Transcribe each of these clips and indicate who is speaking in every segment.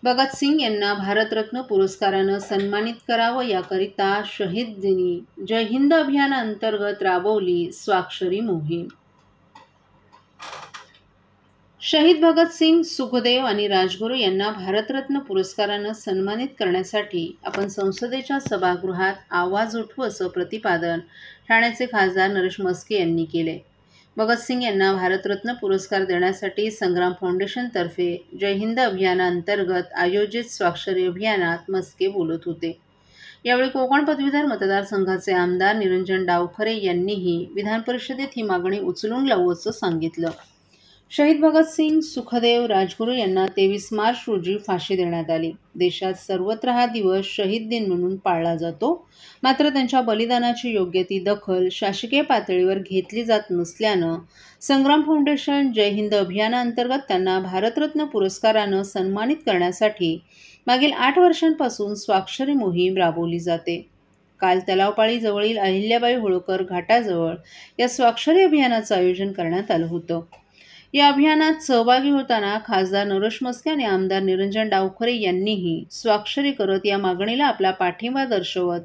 Speaker 1: भगतसिंग यांना भारतरत्न पुरस्कारानं सन्मानित करावं याकरिता शहीद दिनी जय हिंद अभियानाअंतर्गत राबवली स्वाक्षरी मोहीम। शहीद भगतसिंग, सुखदेव आणि राजगुरू यांना भारतरत्न पुरस्कारानं सन्मानित करण्यासाठी आपण संसदेच्या सभागृहात आवाज उठवू असं प्रतिपादन ठाण्याचे खासदार नरेश म्हस्के यांनी केले। भगतसिंग यांना भारतरत्न पुरस्कार देण्यासाठी संग्राम फाउंडेशनतर्फे जय हिंद अभियानाअंतर्गत आयोजित स्वाक्षरी अभियानात म्हस्के बोलत होते। यावेळी कोकण पदवीधर मतदारसंघाचे आमदार निरंजन डावखरे यांनीही विधान परिषदेत ही मागणी उचलून लावू असं सांगितलं। शहीद भगतसिंग, सुखदेव, राजगुरू यांना 23 मार्च रोजी फाशी देण्यात आली। देशात सर्वत्र हा दिवस शहीद दिन म्हणून पाळला जातो। मात्र त्यांच्या बलिदानाची योग्य ती दखल शासकीय पातळीवर घेतली जात नसल्यानं संग्राम फाउंडेशन जय हिंद अभियानाअंतर्गत त्यांना भारतरत्न पुरस्कारानं सन्मानित करण्यासाठी मागील 8 वर्षांपासून स्वाक्षरी मोहीम राबवली जाते। काल तलावपाळी जवळील अहिल्याबाई होळकर घाटाजवळ या स्वाक्षरी अभियानाचं आयोजन करण्यात आलं होतं। या अभियानात सहभागी होताना खासदार नरेश म्हस्के आणि आमदार निरंजन डावखरे यांनीही स्वाक्षरी करत या मागणीला आपला पाठिंबा दर्शवत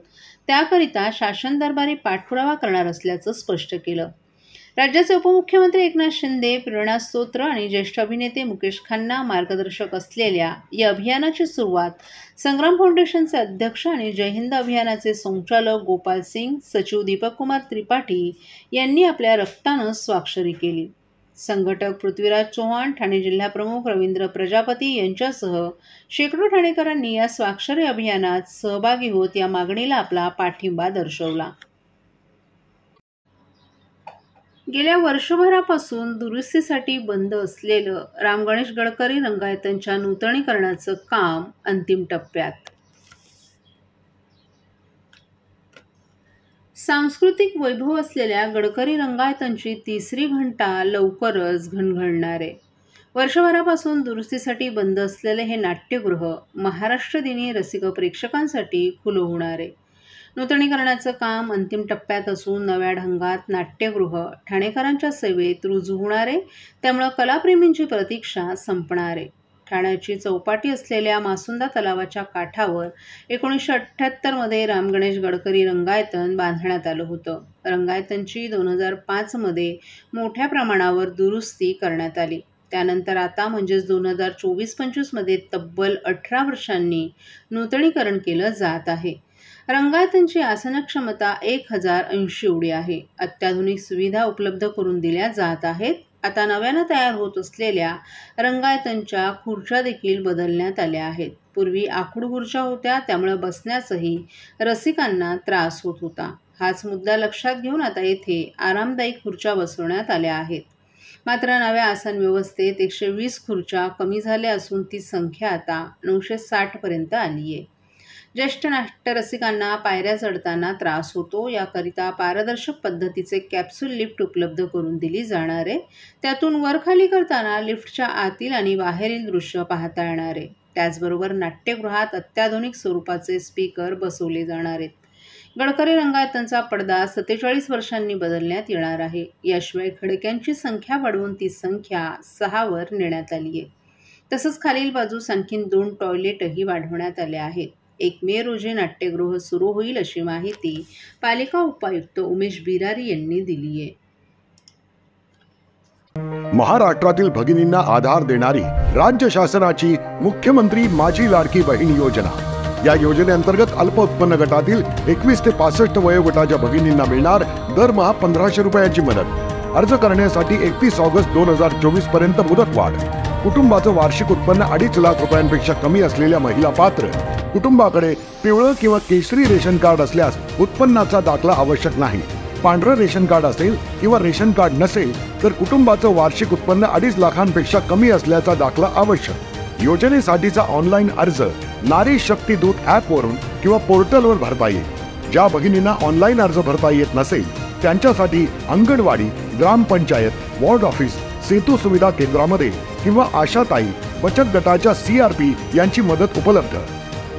Speaker 1: त्याकरिता शासन दरबारी पाठपुरावा करणार असल्याचं स्पष्ट केलं। राज्याचे उपमुख्यमंत्री एकनाथ शिंदे, प्रेरणा स्तोत्र आणि ज्येष्ठ अभिनेते मुकेश खन्ना मार्गदर्शक असलेल्या या अभियानाची सुरुवात संग्राम फाउंडेशनचे अध्यक्ष आणि जय हिंद अभियानाचे संचालक गोपाल सिंग, सचिव दीपक कुमार त्रिपाठी यांनी आपल्या रक्तानं स्वाक्षरी केली। संघटक पृथ्वीराज चव्हाण, ठाणे जिल्हाप्रमुख रवींद्र प्रजापती यांच्यासह शेकडो ठाणेकरांनी या स्वाक्षरी अभियानात सहभागी होत या मागणीला आपला पाठिंबा दर्शवला। गेल्या वर्षभरापासून दुरुस्तीसाठी बंद असलेलं राम गणेश गडकरी रंगायतांच्या नूतनीकरणाचं काम अंतिम टप्प्यात। सांस्कृतिक वैभव असलेल्या गडकरी रंगायतांची तिसरी घंटा लवकरच घणघणणार आहे। वर्षभरापासून दुरुस्तीसाठी बंद असलेले हे नाट्यगृह महाराष्ट्र दिनी रसिक प्रेक्षकांसाठी खुलं होणार आहे। नूतनीकरणाचं काम अंतिम टप्प्यात असून नव्या ढंगात नाट्यगृह ठाणेकरांच्या सेवेत रुजू होणार आहे। त्यामुळे कलाप्रेमींची प्रतीक्षा संपणार आहे। ठाण्याची चौपाटी असलेल्या मासुंदा तलावाच्या काठावर 1978 मध्ये राम गणेश गडकरी रंगायतन बांधण्यात आलं होतं। रंगायतनची 2005 मध्ये मोठ्या प्रमाणावर दुरुस्ती करण्यात आली। त्यानंतर आता म्हणजेच 2024-25 मध्ये तब्बल 18 वर्षांनी नूतनीकरण केलं जात आहे। रंगायतनची आसन क्षमता 1080 एवढी आहे। अत्याधुनिक सुविधा उपलब्ध करून दिल्या जात आहेत। आता नव्यानं तयार होत असलेल्या रंगायतनच्या खुर्च्या देखील बदलण्यात आल्या आहेत। पूर्वी आखूड खुर्च्या होत्या, त्यामुळे बसण्यासही रसिकांना त्रास होत होता। हाच मुद्दा लक्षात घेऊन आता येथे आरामदायी खुर्च्या बसवण्यात आल्या आहेत। मात्र नव्या आसन व्यवस्थेत 120 खुर्च्या कमी झाल्या असून ती संख्या आता 960 पर्यंत आली आहे। ज्येष्ठ नाट्यरसिकांना पायऱ्या चढताना त्रास होतो, याकरिता पारदर्शक पद्धतीचे कॅप्सूल लिफ्ट उपलब्ध करून दिली जाणार आहे। त्यातून वरखाली करताना लिफ्टच्या आतील आणि बाहेरील दृश्य पाहता येणार आहे। त्याचबरोबर नाट्यगृहात अत्याधुनिक स्वरूपाचे स्पीकर बसवले जाणार आहेत। गडकरी रंगायतनचा पडदा 47 वर्षांनी बदलण्यात येणार आहे। याशिवाय खिडक्यांची संख्या वाढवून ती संख्या 6 वर नेण्यात आली आहे। तसंच खालील बाजूस आणखी 2 टॉयलेटही वाढवण्यात आले आहेत। 1 मे रोजी नाट्यगृह सुरू होईल अशी माहिती पालिका उपायुक्त उमेश बिरारी यांनी दिली आहे।
Speaker 2: महाराष्ट्रातील भगिनींना आधार देणारी राज्य शासनाची मुख्यमंत्री माझी लाडकी बहीण योजना। या योजनेअंतर्गत अल्प उत्पन्न गटातील 21 ते 65 वयोगटाच्या भगिनींना मिळणार दरमहा 1500 रुपयांची मदत। अर्ज करण्यासाठी 31 ऑगस्ट 2024 पर्यंत मुदतवाढ। कुटुंबाचं वार्षिक उत्पन्न 2.5 लाख रुपयांपेक्षा कमी असलेल्या महिला पात्र। कुटुंबाकडे पिवळं किंवा केशरी रेशन कार्ड असल्यास उत्पन्नाचा दाखला आवश्यक नाही। पांढरं रेशन कार्ड असेल किंवा रेशन कार्ड नसेल तर कुटुंबाचं वार्षिक उत्पन्न 2.5 लाखांपेक्षा कमी असल्याचा दाखला आवश्यक। योजनेसाठीचा ऑनलाईन अर्ज नारी शक्ती दूत ॲप वरून किंवा पोर्टलवर भरता येईल। ज्या भगिनींना ऑनलाईन अर्ज भरता येत नसेल त्यांच्यासाठी अंगणवाडी, ग्रामपंचायत, वॉर्ड ऑफिस, सेतू सुविधा केंद्रामध्ये किंवा आशाताई बचत गटाच्या CRP यांची मदत उपलब्ध।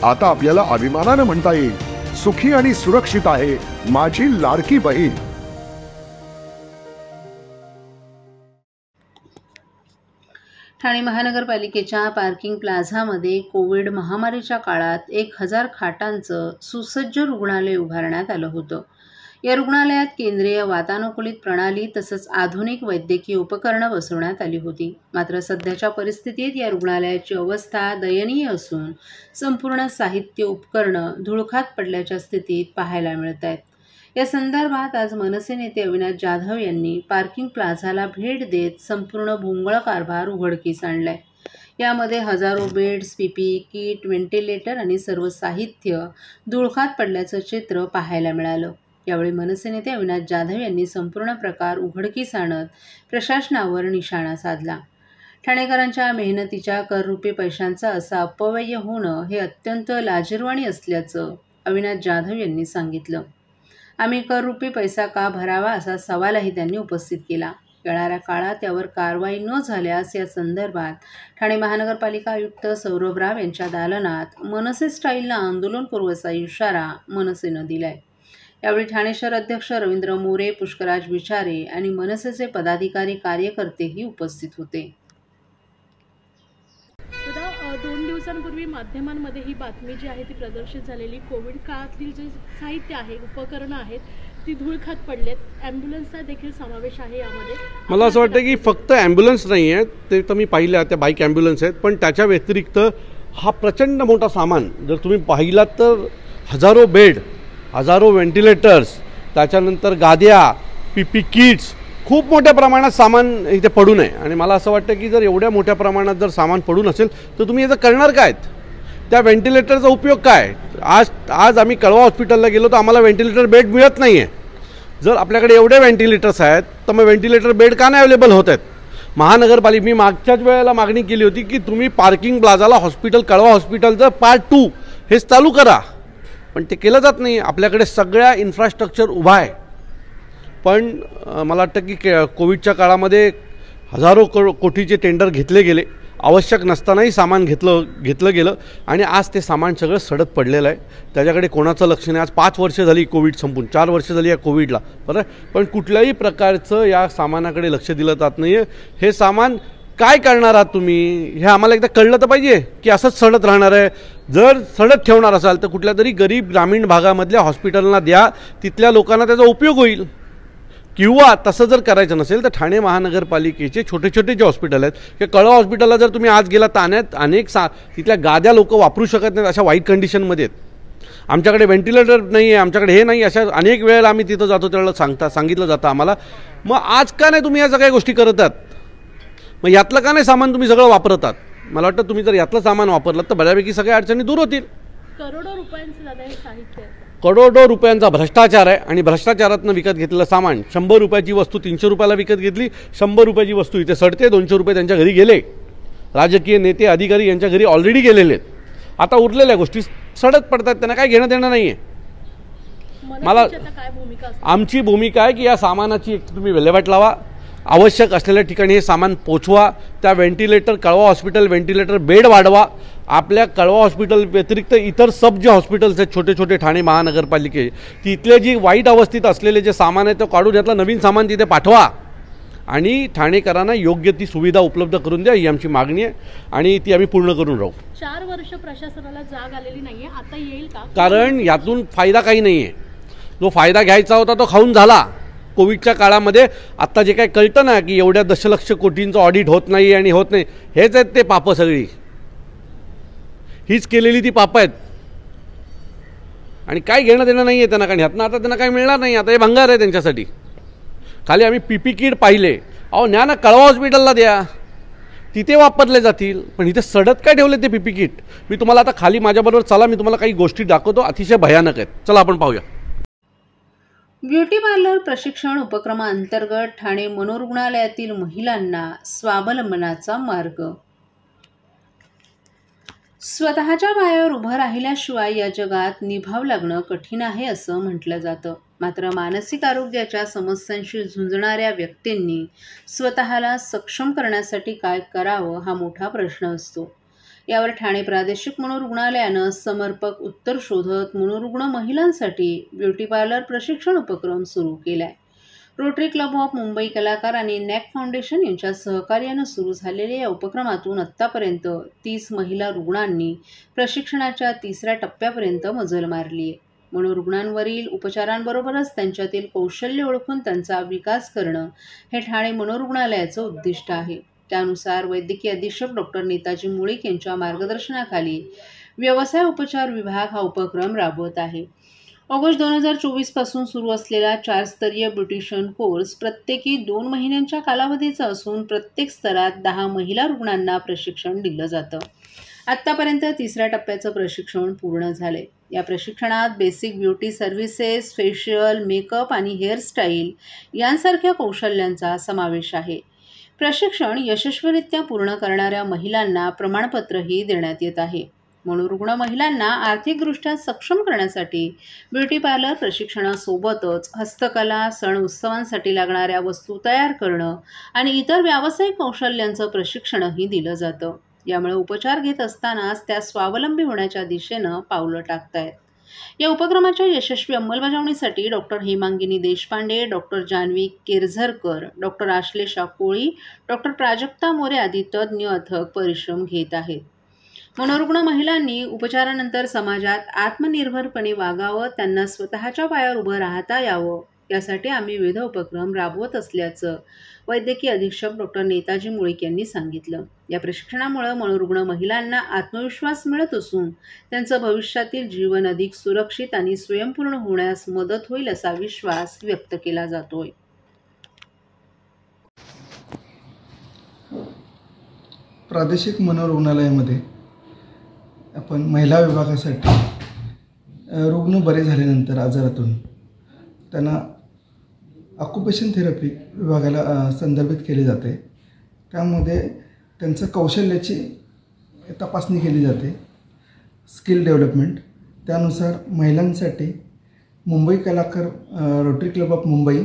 Speaker 2: आता आपल्याला अभिमानाने म्हणता येईल, सुखी आणि सुरक्षित आहे माझी लाडकी बहीण।
Speaker 1: ठाणे महानगरपालिकेच्या पार्किंग प्लाझामध्ये कोविड महामारीच्या काळात 1000 खाटांचं सुसज्ज रुग्णालय उभारण्यात आलं होतं. या रुग्णालयात केंद्रीय वातानुकूलित प्रणाली तसंच आधुनिक वैद्यकीय उपकरणं बसवण्यात आली होती. मात्र सध्याच्या परिस्थितीत या रुग्णालयाची अवस्था दयनीय असून संपूर्ण साहित्य उपकरणं धुळखात पडल्याच्या स्थितीत पाहायला मिळत आहेत. या संदर्भात आज मनसे नेते अविनाश जाधव यांनी पार्किंग प्लाझाला भेट देत संपूर्ण भोंगळ कारभार उघडकीस आणलाय. यामध्ये हजारो बेड्स, पीपीई किट, व्हेंटिलेटर आणि सर्व साहित्य धुळखात पडल्याचं चित्र पाहायला मिळालं. यावेळी मनसे नेते अविनाश जाधव यांनी संपूर्ण प्रकार उघडकीस आणत प्रशासनावर निशाणा साधला. ठाणेकरांच्या मेहनतीच्या कररुपी पैशांचा असा अपव्यय होणं हे अत्यंत लाजिरवाणी असल्याचं अविनाश जाधव यांनी सांगितलं. आम्ही कररुपी पैसा का भरावा असा सवालही त्यांनी उपस्थित केला. येणाऱ्या काळात यावर कारवाई न झाल्यास या संदर्भात ठाणे महानगरपालिका आयुक्त सौरभ राव यांच्या दालनात मनसे स्टाईलनं आंदोलन करू असा इशारा मनसेनं दिलाय. यावेळी ठाणे शहर अध्यक्ष रवींद्र मोरे, पुष्कराज विचारे आणि मनसेचे पदाधिकारी कार्यकर्तेही उपस्थित होते.
Speaker 3: 2 दिवसांपूर्वी माध्यमांमध्ये ही बातमी जी आहे ती प्रदर्शित झालेली, कोविड काळातील जे साहित्य आहे, उपकरणं आहेत ती धूळखात पडलेत. ॲम्ब्युलन्सचा देखील समावेश आहे यामध्ये.
Speaker 4: मला असं वाटतं की फक्त ॲम्ब्युलन्स नाही आहेत, ते तर मी पाहिल्या त्या बाईक ॲम्ब्युलन्स आहेत, पण त्याच्या व्यतिरिक्त हा प्रचंड मोठा सामान जर तुम्ही पाहिलात तर हजारो बेड, हजारो व्हेंटिलेटर्स, त्याच्यानंतर गाद्या, पीपी किट्स, खूप मोठ्या प्रमाणात सामान इथे पडून आहे. आणि मला असं वाटतं की जर एवढ्या मोठ्या प्रमाणात जर सामान पडून असेल तर तुम्ही याचं करणार काय? त्या व्हेंटिलेटरचा उपयोग काय? आज आम्ही कळवा हॉस्पिटलला गेलो तर आम्हाला व्हेंटिलेटर बेड मिळत नाही आहे. जर आपल्याकडे एवढे व्हेंटिलेटर्स आहेत तर मग व्हेंटिलेटर बेड का नाही अवेलेबल होत आहेत? मी मागच्याच वेळेला मागणी केली होती की तुम्ही पार्किंग प्लाझाला हॉस्पिटल, कळवा हॉस्पिटलचं पार्ट 2 हेच चालू करा, पण ते केलं जात नाही. आपल्याकडे सगळ्या इन्फ्रास्ट्रक्चर उभा आहे, पण मला वाटतं की कोविडच्या काळामध्ये हजारो कोटीचे टेंडर घेतले गेले, आवश्यक नसतानाही सामान घेतलं गेलं आणि आज ते सामान सगळं सडत पडलेलं आहे. त्याच्याकडे कोणाचं लक्ष नाही. आज 5 वर्ष झाली कोविड संपून, 4 वर्ष झाली या कोविडला, बरं, पण कुठल्याही प्रकारचं या सामानाकडे लक्ष दिलं जात नाही आहे. हे सामान काय करणार आहात तुम्ही हे आम्हाला एकदा कळलं तर पाहिजे की असंच सडत राहणार आहे. जर सडत ठेवणार असाल तर कुठल्या तरी गरीब ग्रामीण भागामधल्या हॉस्पिटलना द्या, तिथल्या लोकांना त्याचा उपयोग होईल. किंवा तसं जर करायचं नसेल तर ठाणे महानगरपालिकेचे छोटे छोटे जे हॉस्पिटल आहेत, की कळवा हॉस्पिटलला जर तुम्ही आज गेला तर अनेक तिथल्या गाद्या लोक वापरू शकत नाहीत, अशा वाईट कंडिशनमध्ये आहेत. आमच्याकडे व्हेंटिलेटर नाही आहे, आमच्याकडे हे नाही, अशा अनेक वेळेला आम्ही तिथं जातो त्यावेळेला सांगितलं जातं आम्हाला. मग आज का नाही तुम्ही या सगळ्या गोष्टी करत आहात? मग यातलं का नाही सामान तुम्ही सगळं वापरतात? मला वाटतं तुम्ही जर यातलं सामान वापरलं तर बऱ्यापैकी सगळ्या अडचणी दूर होतील.
Speaker 3: करोडो रुपयांचं दादा हे साहित्य आहे.
Speaker 4: करोडो रुपयांचा भ्रष्टाचार आहे आणि भ्रष्टाचारातनं विकत घेतलेलं सामान, 100 रुपयाची वस्तू 300 रुपयाला विकत घेतली, 100 रुपयाची वस्तू इथे सडते, 200 रुपये त्यांच्या घरी गेले. राजकीय नेते अधिकारी यांच्या घरी ऑलरेडी गेलेले आहेत. आता उरलेल्या गोष्टी सडत पडतात, त्यांना काय घेणं देणं नाही आहे. आमची भूमिका आहे की या सामानाची एक तुम्ही विल्हेवाट लावा, आवश्यक असलेल्या ठिकाणी हे सामान पोचवा. त्या व्हेंटिलेटर, कळवा हॉस्पिटल व्हेंटिलेटर बेड वाढवा. आपल्या कळवा हॉस्पिटल व्यतिरिक्त इतर सब जे हॉस्पिटल्स आहेत छोटे छोटे ठाणे महानगरपालिके, तिथले जी वाईट अवस्थेत असलेले जे सामान आहे ते काढून यातलं नवीन सामान तिथे पाठवा आणि ठाणेकरांना योग्य ती सुविधा उपलब्ध करून द्या, ही आमची मागणी आहे आणि ती आम्ही पूर्ण करून राहू.
Speaker 3: 4 वर्ष प्रशासनाला जाग आलेली नाहीये, आता येईल का?
Speaker 4: कारण यातून फायदा काही नाही आहे. जो फायदा घ्यायचा होता तो खाऊन झाला. कोविडच्या काळामध्ये आत्ता जे काय कळतं ना की एवढ्या दशलक्ष कोटींचं ऑडिट होत नाही आणि होत नाही, हेच आहेत ते पापं सगळी, हीच केलेली ती पापं आहेत. आणि काय घेणं देणं नाही आहे त्यांना, कारण ह्यातनं आता त्यांना काय मिळणार नाही. आता हे भंगार आहे त्यांच्यासाठी. खाली आम्ही पीपी किट पाहिले, अहो न्या ना कळवा हॉस्पिटलला द्या, तिथे वापरले जातील. पण इथे सडत काय ठेवले ते पीपी किट? मी तुम्हाला आता खाली माझ्याबरोबर चला, मी तुम्हाला काही गोष्टी दाखवतो, अतिशय भयानक आहेत. चला आपण पाहूया.
Speaker 1: ब्युटी पार्लर प्रशिक्षण उपक्रमाअंतर्गत ठाणे मनोरुग्णालयातील महिलांना स्वावलंबनाचा मार्ग. स्वतःच्या पायावर उभं राहिल्याशिवाय या जगात निभाव लागणं कठीण आहे असं म्हटलं जातं. मात्र मानसिक आरोग्याच्या समस्यांशी झुंजणाऱ्या व्यक्तींनी स्वतःला सक्षम करण्यासाठी काय करावं हा मोठा प्रश्न असतो. यावर ठाणे प्रादेशिक मनोरुग्णालयानं समर्पक उत्तर शोधत मनोरुग्ण महिलांसाठी ब्युटी पार्लर प्रशिक्षण उपक्रम सुरू केलाय. रोटरी क्लब ऑफ मुंबई कलाकार आणि नॅक फाउंडेशन यांच्या सहकार्यानं सुरू झालेल्या या उपक्रमातून आत्तापर्यंत 30 महिला रुग्णांनी प्रशिक्षणाच्या 3ऱ्या टप्प्यापर्यंत मजल मारली आहे. मनोरुग्णांवरील उपचारांबरोबरच त्यांच्यातील कौशल्य ओळखून त्यांचा विकास करणं हे ठाणे मनोरुग्णालयाचं उद्दिष्ट आहे. त्यानुसार वैद्यकीय अधीक्षक डॉक्टर नेताजी मुळीक यांच्या मार्गदर्शनाखाली व्यवसाय उपचार विभाग हा उपक्रम राबवत आहे. ऑगस्ट 2024 पासून सुरू असलेला 4 स्तरीय ब्युटिशियन कोर्स प्रत्येकी 2 महिन्यांच्या कालावधीचा असून प्रत्येक स्तरात 10 महिला रुग्णांना प्रशिक्षण दिलं जातं. आत्तापर्यंत 3ऱ्या टप्प्याचं प्रशिक्षण पूर्ण झाले. या प्रशिक्षणात basic beauty services, facial, makeup आणि हेअरस्टाईल यांसारख्या कौशल्यांचा समावेश आहे. प्रशिक्षण यशस्वीरित्या पूर्ण करणाऱ्या महिलांना प्रमाणपत्रही देण्यात येत आहे. मनोरुग्ण महिलांना आर्थिकदृष्ट्या सक्षम करण्यासाठी ब्युटी पार्लर प्रशिक्षणासोबतच हस्तकला, सण उत्सवांसाठी लागणाऱ्या वस्तू तयार करणं आणि इतर व्यावसायिक कौशल्यांचं प्रशिक्षणही दिलं जातं. यामुळे उपचार घेत असतानाच त्या स्वावलंबी होण्याच्या दिशेनं पावलं टाकतायत. या उपक्रमाच्या यशस्वी अंमलबजावणीसाठी doctor Hemangini Deshpande, doctor Janhavi Kerzarkar, doctor Ashlesha Koli, doctor Prajakta More आदी तज्ज्ञ अथक परिश्रम घेत आहेत. मनोरुग्ण महिलांनी उपचारानंतर समाजात आत्मनिर्भरपणे वागावं, त्यांना स्वतःच्या पायावर उभं राहता यावं यासाठी आम्ही विविध उपक्रम राबवत असल्याचं वैद्यकीय अधीक्षक डॉक्टर नेताजी मुळीक यांनी सांगितलं. या प्रशिक्षणामुळे मनोरुग्ण महिलांना आत्मविश्वास मिळत असून त्यांचं भविष्यातील जीवन अधिक सुरक्षित आणि स्वयंपूर्ण होण्यास मदत होईल असा विश्वास व्यक्त केला जातोय.
Speaker 5: प्रादेशिक मनोरुग्णालयामध्ये आपण महिला विभागासाठी रुग्ण बरे झाल्यानंतर आजारातून त्यांना ऑक्युपेशन थेरपी विभागाला संदर्भित केले जाते. त्यामध्ये त्यांचं कौशल्याची तपासणी केली जाते, स्किल डेव्हलपमेंट. त्यानुसार महिलांसाठी मुंबई कलाकार रोटरी क्लब ऑफ मुंबई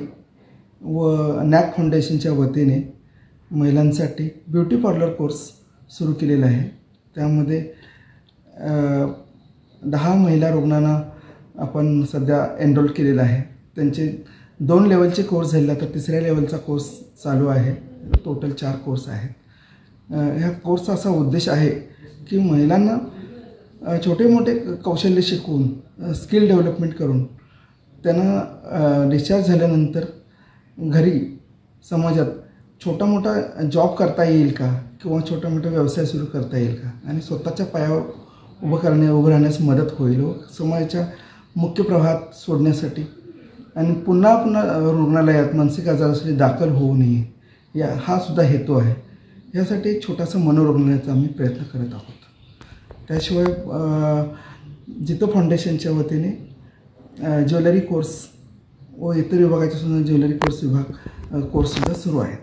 Speaker 5: व नॅक फाउंडेशनच्या वतीने महिलांसाठी ब्युटी पार्लर कोर्स सुरू केलेला आहे. त्यामध्ये 10 महिला रुग्णांना आपण सध्या एनरोल केलेला आहे. त्यांचे 2 लेवलचे कोर्स झालेला, तर 3ऱ्या लेवलचा कोर्स चालू आहे. टोटल 4 कोर्स आहेत. ह्या कोर्सचा असा उद्देश आहे की महिलांना छोटे मोठे कौशल्य शिकवून स्किल डेव्हलपमेंट करून त्यांना डिस्चार्ज झाल्यानंतर घरी समाजात छोटा मोठा जॉब करता येईल का, किंवा छोटा मोठा व्यवसाय सुरू करता येईल का, आणि स्वतःच्या पायावर उभं राहण्यास मदत होईल व समाजाच्या मुख्य प्रवाहात सोडण्यासाठी आणि पुन्हा रुग्णालयात मानसिक आजारासाठी दाखल होऊ नये हा सुद्धा हेतू आहे. यासाठी एक छोटासा मनोरुग्णालयाचा आम्ही प्रयत्न करत आहोत. त्याशिवाय जितो फाउंडेशनच्या वतीने ज्वेलरी कोर्स व इतर विभागाचे सुद्धा ज्वेलरी कोर्ससुद्धा सुरू आहेत.